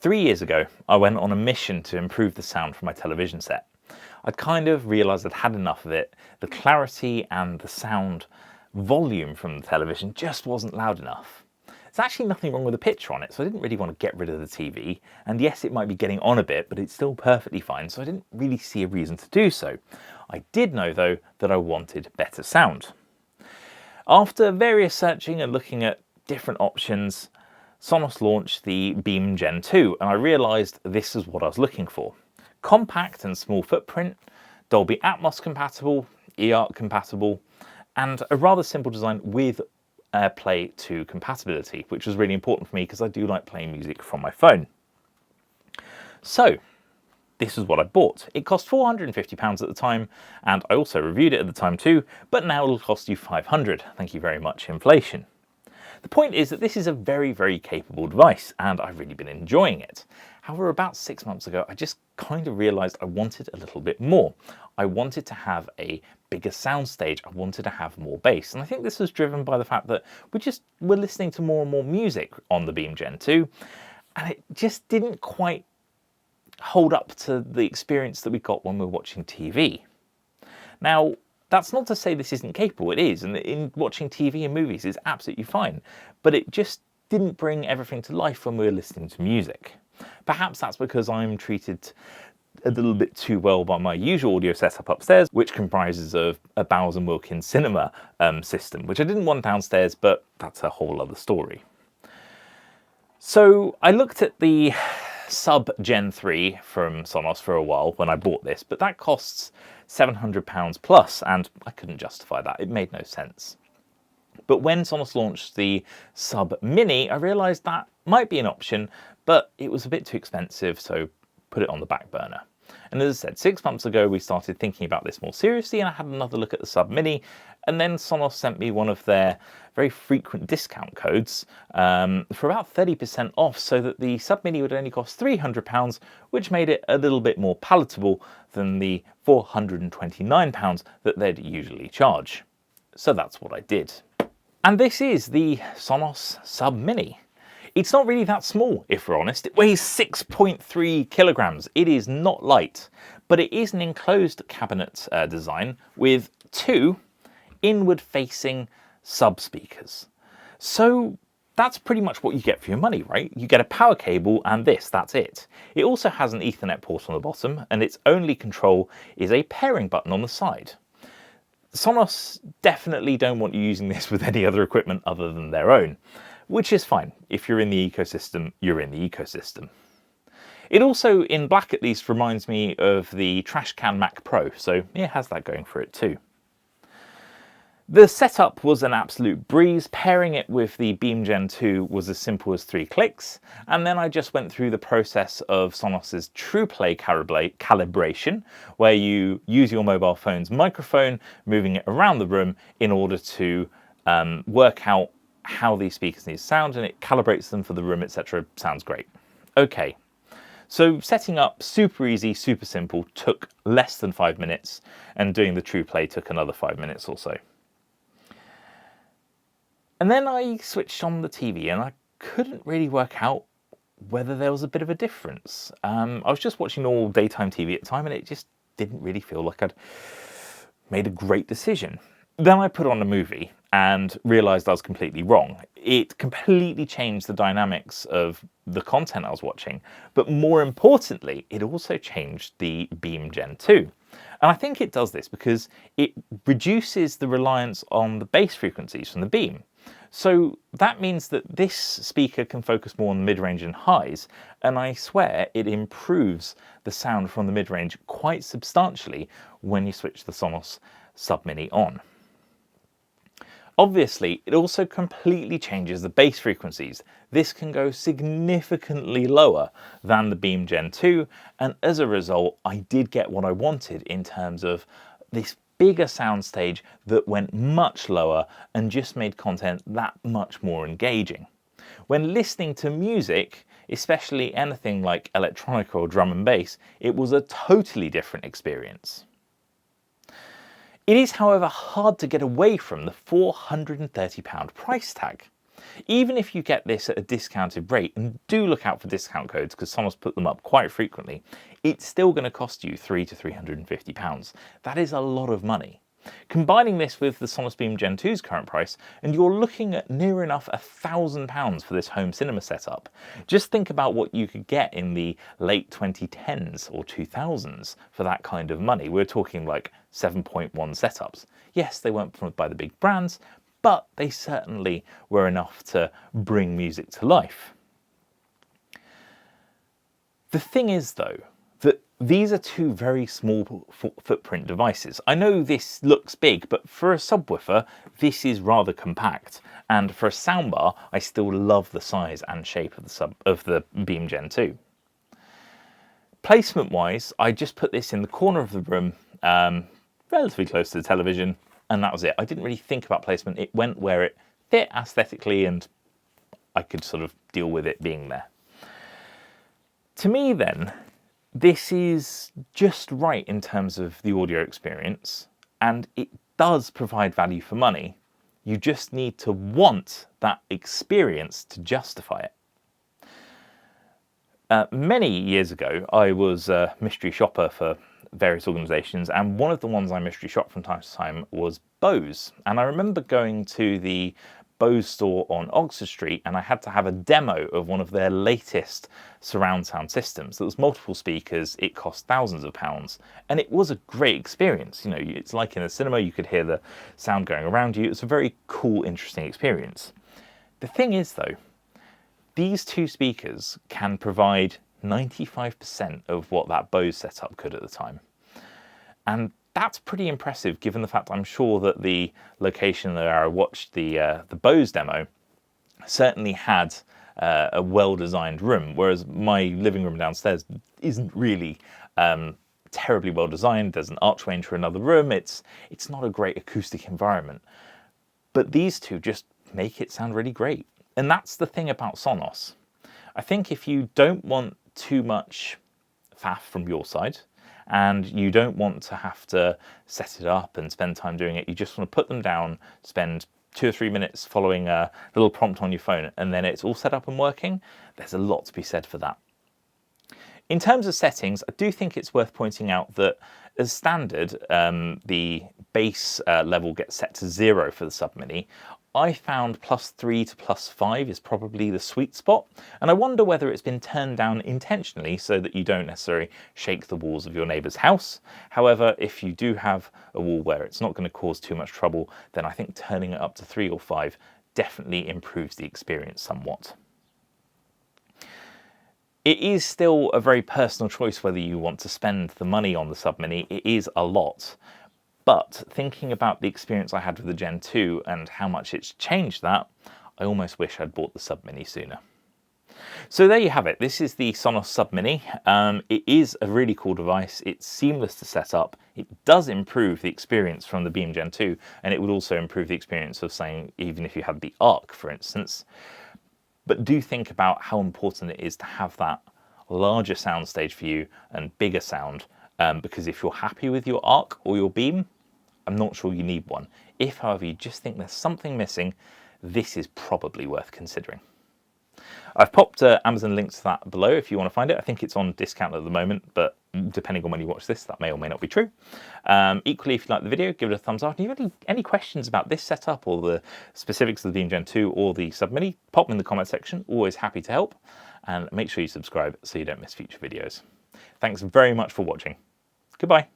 3 years ago, I went on a mission to improve the sound from my television set. I'd kind of realised I'd had enough of it. The clarity and the sound volume from the television just wasn't loud enough. There's actually nothing wrong with the picture on it, so I didn't really want to get rid of the TV. And yes, it might be getting on a bit, but it's still perfectly fine, so I didn't really see a reason to do so. I did know, though, that I wanted better sound. After various searching and looking at different options, Sonos launched the Beam Gen2, and I realised this is what I was looking for. Compact and small footprint, Dolby Atmos compatible, eARC compatible, and a rather simple design with AirPlay 2 compatibility, which was really important for me because I do like playing music from my phone. So, this is what I bought. It cost £450 at the time, and I also reviewed it at the time too, but now it'll cost you £500. Thank you very much, inflation. The point is that this is a very, very capable device, and I've really been enjoying it. However, about 6 months ago, I just kind of realised I wanted a little bit more. I wanted to have a bigger soundstage. I wanted to have more bass. And I think this was driven by the fact that we're listening to more and more music on the Beam Gen 2, and it just didn't quite hold up to the experience that we got when we were watching TV. Now, that's not to say this isn't capable, it is, and in watching TV and movies is absolutely fine, but it just didn't bring everything to life when we were listening to music. Perhaps that's because I'm treated a little bit too well by my usual audio setup upstairs, which comprises of a Bowers & Wilkins cinema system, which I didn't want downstairs, but that's a whole other story. So I looked at the Sub Gen 3 from Sonos for a while when I bought this, but that costs £700 plus, and I couldn't justify that. It made no sense. But when Sonos launched the Sub Mini, I realised that might be an option, but it was a bit too expensive, so put it on the back burner. And as I said, 6 months ago, we started thinking about this more seriously, and I had another look at the Sub Mini, and then Sonos sent me one of their very frequent discount codes for about 30% off, so that the Sub Mini would only cost £300, which made it a little bit more palatable than the £429 that they'd usually charge. So that's what I did. And this is the Sonos Sub Mini. It's not really that small, if we're honest. It weighs 6.3 kilograms. It is not light, but it is an enclosed cabinet design with two inward-facing sub-speakers. So that's pretty much what you get for your money, right? You get a power cable and that's it. It also has an Ethernet port on the bottom, and its only control is a pairing button on the side. Sonos definitely don't want you using this with any other equipment other than their own, which is fine. If you're in the ecosystem, you're in the ecosystem. It also, in black at least, reminds me of the Trashcan Mac Pro, so it has that going for it too. The setup was an absolute breeze. Pairing it with the Beam Gen 2 was as simple as 3 clicks, and then I just went through the process of Sonos's Trueplay calibration, where you use your mobile phone's microphone, moving it around the room in order to work out how these speakers need to sound, and it calibrates them for the room, etc. Sounds great. Okay, so setting up, super easy, super simple, took less than 5 minutes, and doing the Trueplay took another 5 minutes or so. And then I switched on the TV, and I couldn't really work out whether there was a bit of a difference. I was just watching normal daytime TV at the time, and it just didn't really feel like I'd made a great decision. Then I put on a movie and realised I was completely wrong. It completely changed the dynamics of the content I was watching, but more importantly, it also changed the Beam Gen 2. And I think it does this because it reduces the reliance on the bass frequencies from the Beam. So that means that this speaker can focus more on the mid-range and highs, and I swear it improves the sound from the mid-range quite substantially when you switch the Sonos Sub Mini on. Obviously, it also completely changes the bass frequencies. This can go significantly lower than the Beam Gen 2, and as a result, I did get what I wanted in terms of this bigger soundstage that went much lower and just made content that much more engaging. When listening to music, especially anything like electronica or drum and bass, it was a totally different experience. It is, however, hard to get away from the £430 price tag. Even if you get this at a discounted rate, and do look out for discount codes because Sonos put them up quite frequently, it's still going to cost you £300 to £350. That is a lot of money. Combining this with the Sonos Beam Gen2's current price, and you're looking at near enough £1,000 for this home cinema setup. Just think about what you could get in the late 2010s or 2000s for that kind of money. We're talking like 7.1 setups. Yes, they weren't promoted by the big brands, but they certainly were enough to bring music to life. The thing is, though, that these are two very small footprint devices. I know this looks big, but for a subwoofer, this is rather compact. And for a soundbar, I still love the size and shape of the Beam Gen 2. Placement-wise, I just put this in the corner of the room, relatively close to the television, and that was it. I didn't really think about placement. It went where it fit aesthetically, and I could sort of deal with it being there. To me, then, this is just right in terms of the audio experience, and it does provide value for money. You just need to want that experience to justify it. Many years ago, I was a mystery shopper for various organisations, and one of the ones I mystery shopped from time to time was Bose. And I remember going to the Bose store on Oxford Street, and I had to have a demo of one of their latest surround sound systems. There was multiple speakers, it cost thousands of pounds, and it was a great experience. You know, it's like in a cinema, you could hear the sound going around you. It was a very cool, interesting experience. The thing is, though, these two speakers can provide 95% of what that Bose setup could at the time. And that's pretty impressive, given the fact I'm sure that the location where I watched the Bose demo certainly had a well-designed room, whereas my living room downstairs isn't really terribly well designed. There's an archway into another room. It's not a great acoustic environment. But these two just make it sound really great. And that's the thing about Sonos. I think if you don't want too much faff from your side, and you don't want to have to set it up and spend time doing it, you just want to put them down, spend 2 or 3 minutes following a little prompt on your phone, and then it's all set up and working, there's a lot to be said for that. In terms of settings, I do think it's worth pointing out that as standard, the bass level gets set to 0 for the Sub Mini. I found +3 to +5 is probably the sweet spot, and I wonder whether it's been turned down intentionally so that you don't necessarily shake the walls of your neighbour's house. However, if you do have a wall where it's not going to cause too much trouble, then I think turning it up to 3 or 5 definitely improves the experience somewhat. It is still a very personal choice whether you want to spend the money on the Sub Mini. It is a lot. But thinking about the experience I had with the Gen 2 and how much it's changed that, I almost wish I'd bought the Sub Mini sooner. So there you have it. This is the Sonos Sub Mini. It is a really cool device. It's seamless to set up. It does improve the experience from the Beam Gen 2, and it would also improve the experience of saying, even if you had the Arc, for instance. But do think about how important it is to have that larger soundstage for you and bigger sound, because if you're happy with your Arc or your Beam, I'm not sure you need one. If, however, you just think there's something missing, this is probably worth considering. I've popped Amazon links to that below if you want to find it. I think it's on discount at the moment, but depending on when you watch this, that may or may not be true. Equally, if you like the video, give it a thumbs up. If you have any questions about this setup or the specifics of the Beam Gen 2 or the Sub Mini, pop them in the comment section. Always happy to help. And make sure you subscribe so you don't miss future videos. Thanks very much for watching. Goodbye.